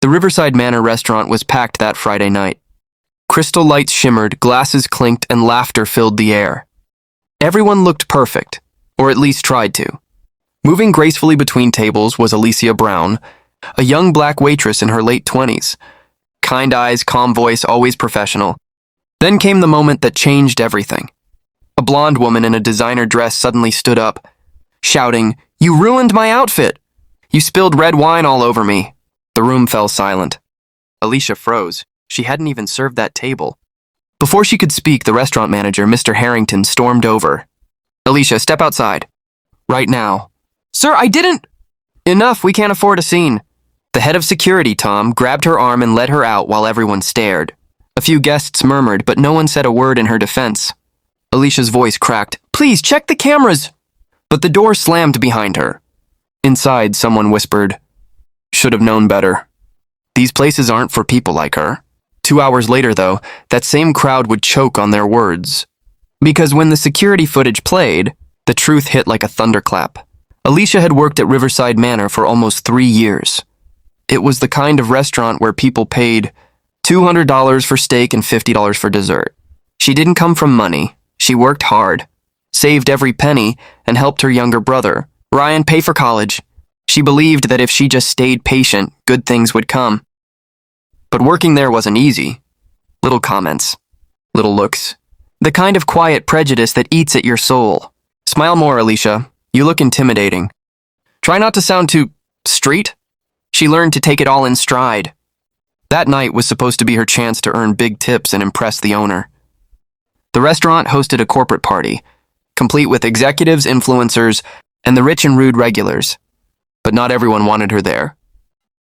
The Riverside Manor restaurant was packed that Friday night. Crystal lights shimmered, glasses clinked, and laughter filled the air. Everyone looked perfect, or at least tried to. Moving gracefully between tables was Alicia Brown, a young black waitress in her late 20s. Kind eyes, calm voice, always professional. Then came the moment that changed everything. A blonde woman in a designer dress suddenly stood up, shouting, "You ruined my outfit! You spilled red wine all over me." The room fell silent. Alicia froze. She hadn't even served that table. Before she could speak, the restaurant manager, Mr. Harrington, stormed over. "Alicia, step outside. Right now." "Sir, I didn't—" "Enough, we can't afford a scene." The head of security, Tom, grabbed her arm and led her out while everyone stared. A few guests murmured, but no one said a word in her defense. Alicia's voice cracked. "Please, check the cameras!" But the door slammed behind her. Inside, someone whispered, "Should have known better. These places aren't for people like her." 2 hours later, though, that same crowd would choke on their words. Because when the security footage played, the truth hit like a thunderclap. Alicia had worked at Riverside Manor for almost 3 years. It was the kind of restaurant where people paid $200 for steak and $50 for dessert. She didn't come from money. She worked hard, saved every penny, and helped her younger brother, Ryan, pay for college. She believed that if she just stayed patient, good things would come. But working there wasn't easy. Little comments, little looks, the kind of quiet prejudice that eats at your soul. "Smile more, Alicia. You look intimidating." "Try not to sound too street." She learned to take it all in stride. That night was supposed to be her chance to earn big tips and impress the owner. The restaurant hosted a corporate party, complete with executives, influencers, and the rich and rude regulars. But not everyone wanted her there.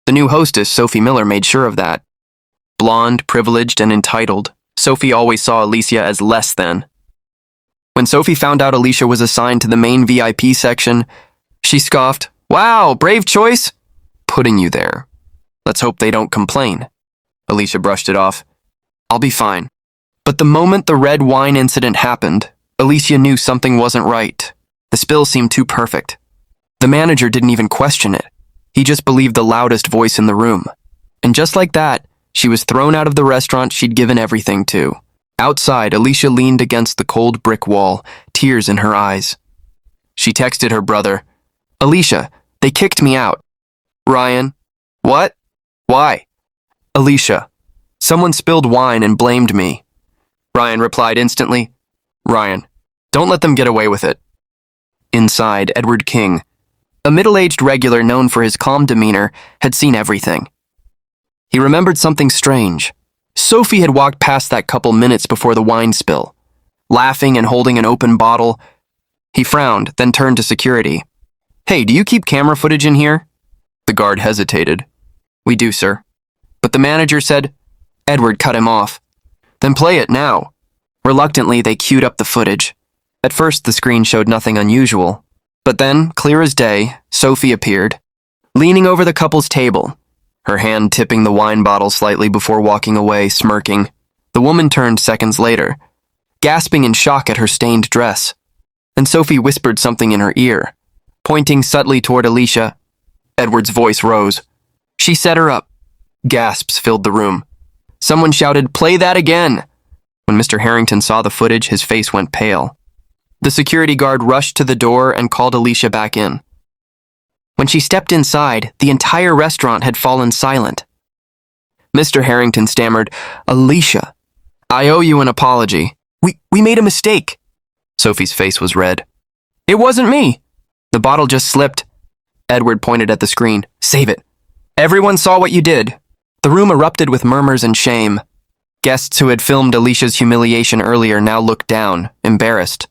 The new hostess, Sophie Miller, made sure of that. Blonde, privileged, and entitled, Sophie always saw Alicia as less than. When Sophie found out Alicia was assigned to the main VIP section, she scoffed, "Wow, brave choice. Putting you there. Let's hope they don't complain." Alicia brushed it off. "I'll be fine." But the moment the red wine incident happened, Alicia knew something wasn't right. The spill seemed too perfect. The manager didn't even question it. He just believed the loudest voice in the room. And just like that, she was thrown out of the restaurant she'd given everything to. Outside, Alicia leaned against the cold brick wall, tears in her eyes. She texted her brother, "Alicia, they kicked me out." Ryan, "What? Why?" Alicia, "Someone spilled wine and blamed me." Ryan replied instantly, "Ryan, don't let them get away with it." Inside, Edward King, a middle-aged regular known for his calm demeanor, had seen everything. He remembered something strange. Sophie had walked past that couple minutes before the wine spill, laughing and holding an open bottle. He frowned, then turned to security. "Hey, do you keep camera footage in here?" The guard hesitated. "We do, sir." But the manager said, Edward cut him off. "Then play it now." Reluctantly, they queued up the footage. At first, the screen showed nothing unusual. But then, clear as day, Sophie appeared, leaning over the couple's table, her hand tipping the wine bottle slightly before walking away, smirking. The woman turned seconds later, gasping in shock at her stained dress. And Sophie whispered something in her ear, pointing subtly toward Alicia. Edward's voice rose. "She set her up." Gasps filled the room. Someone shouted, "Play that again!" When Mr. Harrington saw the footage, his face went pale. The security guard rushed to the door and called Alicia back in. When she stepped inside, the entire restaurant had fallen silent. Mr. Harrington stammered, "Alicia, I owe you an apology. We made a mistake." Sophie's face was red. "It wasn't me. The bottle just slipped." Edward pointed at the screen. "Save it. Everyone saw what you did." The room erupted with murmurs and shame. Guests who had filmed Alicia's humiliation earlier now looked down, embarrassed.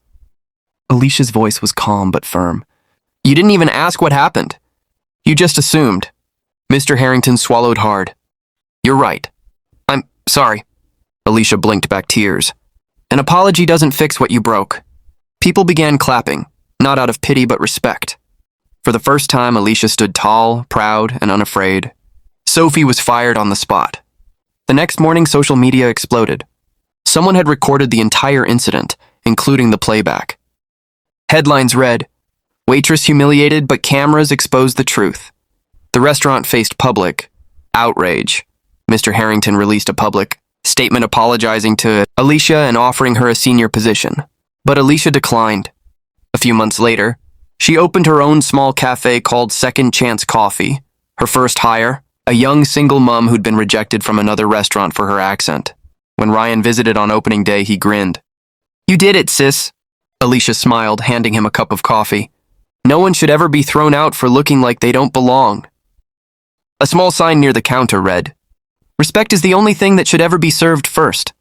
Alicia's voice was calm but firm. "You didn't even ask what happened. You just assumed." Mr. Harrington swallowed hard. "You're right. I'm sorry." Alicia blinked back tears. "An apology doesn't fix what you broke." People began clapping, not out of pity but respect. For the first time, Alicia stood tall, proud, and unafraid. Sophie was fired on the spot. The next morning, social media exploded. Someone had recorded the entire incident, including the playback. Headlines read, "Waitress humiliated, but cameras exposed the truth." The restaurant faced public Outrage. Mr. Harrington released a public statement apologizing to Alicia and offering her a senior position. But Alicia declined. A few months later, she opened her own small cafe called Second Chance Coffee. Her first hire, a young single mom who'd been rejected from another restaurant for her accent. When Ryan visited on opening day, he grinned. "You did it, sis." Alicia smiled, handing him a cup of coffee. "No one should ever be thrown out for looking like they don't belong." A small sign near the counter read, "Respect is the only thing that should ever be served first."